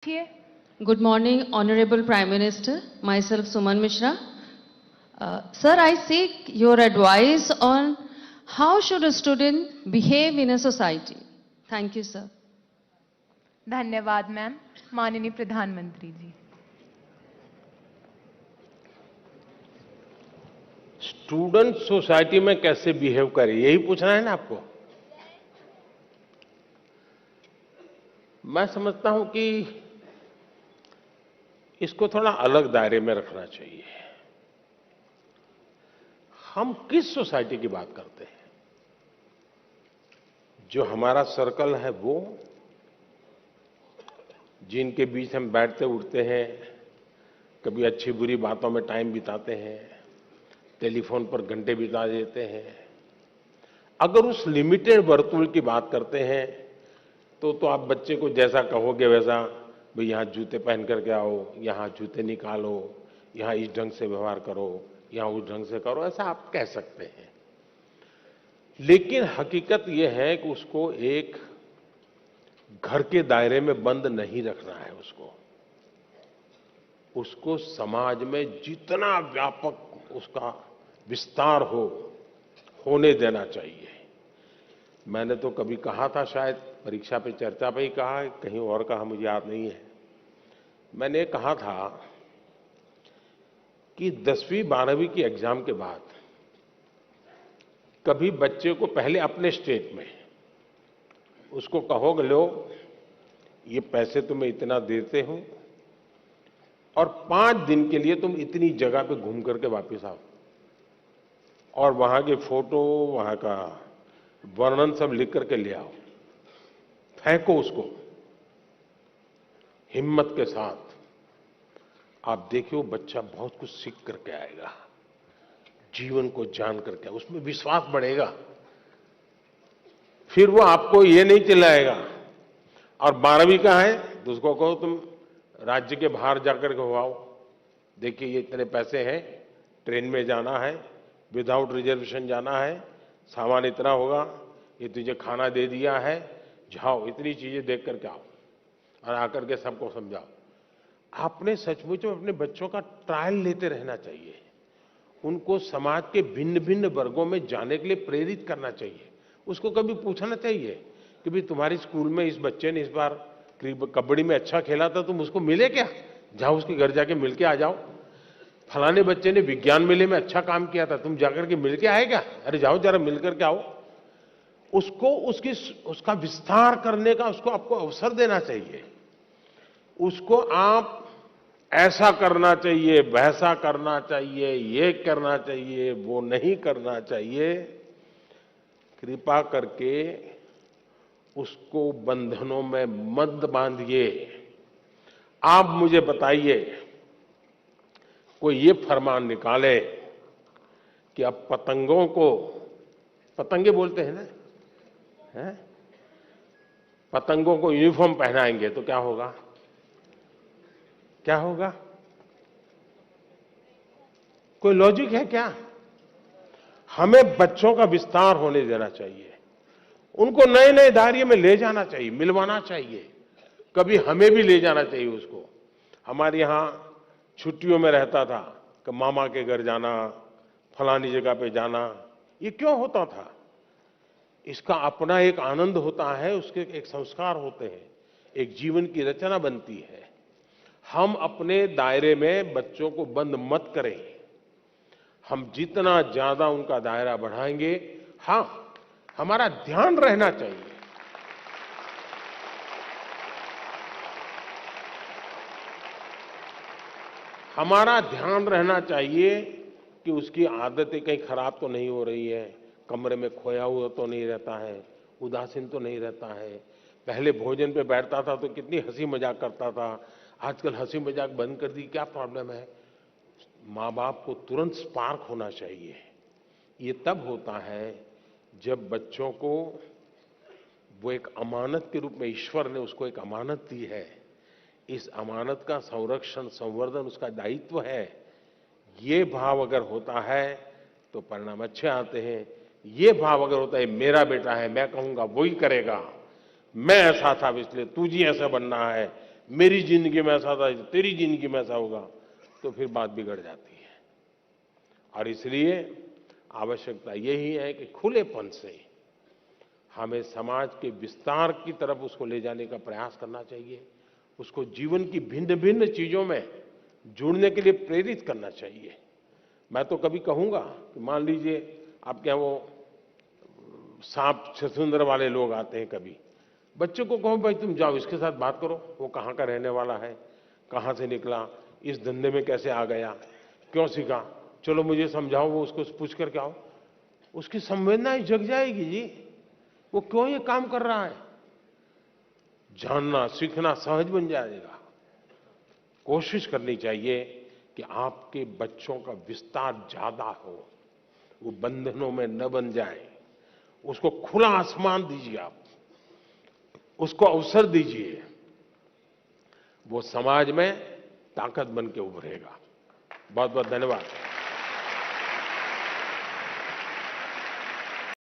Good morning, Honorable Prime Minister. Myself, Suman Mishra. Sir, I seek your advice on how should a student behave in a society. Thank you, sir. धन्यवाद ma'am. माननीय प्रधानमंत्री जी। Student society में कैसे behave करे, यही पूछना है ना आपको। मैं समझता हूं कि इसको थोड़ा अलग दायरे में रखना चाहिए। हम किस सोसाइटी की बात करते हैं? जो हमारा सर्कल है वो, जिनके बीच हम बैठते उठते हैं, कभी अच्छी बुरी बातों में टाइम बिताते हैं, टेलीफोन पर घंटे बिता देते हैं। अगर उस लिमिटेड वर्तुल की बात करते हैं तो आप बच्चे को जैसा कहोगे वैसा, भाई यहां जूते पहन करके आओ, यहां जूते निकालो, यहां इस ढंग से व्यवहार करो, यहां उस ढंग से करो, ऐसा आप कह सकते हैं। लेकिन हकीकत यह है कि उसको एक घर के दायरे में बंद नहीं रखना है। उसको समाज में जितना व्यापक उसका विस्तार होने देना चाहिए। मैंने तो कभी कहा था, शायद परीक्षा पे चर्चा पे ही कहा, कहीं और कहा मुझे याद नहीं है। मैंने कहा था कि 10वीं 12वीं की एग्जाम के बाद कभी बच्चे को पहले अपने स्टेट में उसको कहोगे, लो ये पैसे तुम्हें इतना देते हो और 5 दिन के लिए तुम इतनी जगह पे घूम करके वापस आओ, और वहां के फोटो, वहां का वर्णन सब लिख करके ले आओ, फेंको उसको हिम्मत के साथ। आप देखिए वो बच्चा बहुत कुछ सीख करके आएगा, जीवन को जान करके, उसमें विश्वास बढ़ेगा। फिर वो आपको ये नहीं चिल्लाएगा। और 12वीं का है तो उसको कहो तुम राज्य के बाहर जाकर के हो आओ, देखिए ये इतने पैसे हैं, ट्रेन में जाना है, विदाउट रिजर्वेशन जाना है, सामान इतना होगा, ये तुझे खाना दे दिया है, जाओ इतनी चीजें देख करके आओ और आकर के सबको समझाओ। आपने सचमुच में अपने बच्चों का ट्रायल लेते रहना चाहिए। उनको समाज के भिन्न भिन्न वर्गों में जाने के लिए प्रेरित करना चाहिए। उसको कभी पूछना चाहिए कि भाई तुम्हारी स्कूल में इस बच्चे ने इस बार कबड्डी में अच्छा खेला था, तुम उसको मिले क्या? जाओ उसके घर जाके मिल के आ जाओ। फलाने बच्चे ने विज्ञान मेले में अच्छा काम किया था, तुम जाकर के मिल के आए क्या? अरे जाओ जरा मिल करके आओ। उसको उसका विस्तार करने का उसको आपको अवसर देना चाहिए। उसको आप ऐसा करना चाहिए, वैसा करना चाहिए, ये करना चाहिए, वो नहीं करना चाहिए, कृपा करके उसको बंधनों में मत बांधिए। आप मुझे बताइए, कोई ये फरमान निकाले कि अब पतंगों को, पतंगे बोलते हैं ना, हैं? पतंगों को यूनिफॉर्म पहनाएंगे तो क्या होगा? क्या होगा? कोई लॉजिक है क्या? हमें बच्चों का विस्तार होने देना चाहिए, उनको नए नए दायरे में ले जाना चाहिए, मिलवाना चाहिए। कभी हमें भी ले जाना चाहिए उसको। हमारे यहां छुट्टियों में रहता था कि मामा के घर जाना, फलानी जगह पे जाना। ये क्यों होता था? इसका अपना एक आनंद होता है, उसके एक संस्कार होते हैं, एक जीवन की रचना बनती है। हम अपने दायरे में बच्चों को बंद मत करें। हम जितना ज्यादा उनका दायरा बढ़ाएंगे, हाँ, हमारा ध्यान रहना चाहिए। हमारा ध्यान रहना चाहिए कि उसकी आदतें कहीं खराब तो नहीं हो रही है, कमरे में खोया हुआ तो नहीं रहता है, उदासीन तो नहीं रहता है। पहले भोजन पे बैठता था तो कितनी हंसी मजाक करता था, आजकल हंसी मजाक बंद कर दी, क्या प्रॉब्लम है? माँ बाप को तुरंत स्पार्क होना चाहिए। ये तब होता है जब बच्चों को वो एक अमानत के रूप में, ईश्वर ने उसको एक अमानत दी है, इस अमानत का संरक्षण संवर्धन उसका दायित्व है। ये भाव अगर होता है तो परिणाम अच्छे आते हैं। ये भाव अगर होता है मेरा बेटा है, मैं कहूंगा वही करेगा, मैं ऐसा था इसलिए तुझे ऐसा बनना है, मेरी जिंदगी में ऐसा था, तेरी जिंदगी में ऐसा होगा, तो फिर बात बिगड़ जाती है। और इसलिए आवश्यकता यही है कि खुलेपन से हमें समाज के विस्तार की तरफ उसको ले जाने का प्रयास करना चाहिए, उसको जीवन की भिन्न भिन्न चीजों में जुड़ने के लिए प्रेरित करना चाहिए। मैं तो कभी कहूंगा कि मान लीजिए आपके यहाँ वो सांप छछूंदर वाले लोग आते हैं, कभी बच्चों को कहो भाई तुम जाओ इसके साथ बात करो, वो कहाँ का रहने वाला है, कहाँ से निकला, इस धंधे में कैसे आ गया, क्यों सीखा, चलो मुझे समझाओ, वो उसको पूछ करके आओ, उसकी संवेदनाएं जग जाएगी जी, वो क्यों ये काम कर रहा है, जानना सीखना सहज बन जाएगा। कोशिश करनी चाहिए कि आपके बच्चों का विस्तार ज्यादा हो, वो बंधनों में न बन जाए, उसको खुला आसमान दीजिए, आप उसको अवसर दीजिए, वो समाज में ताकत बन के उभरेगा। बहुत बहुत धन्यवाद।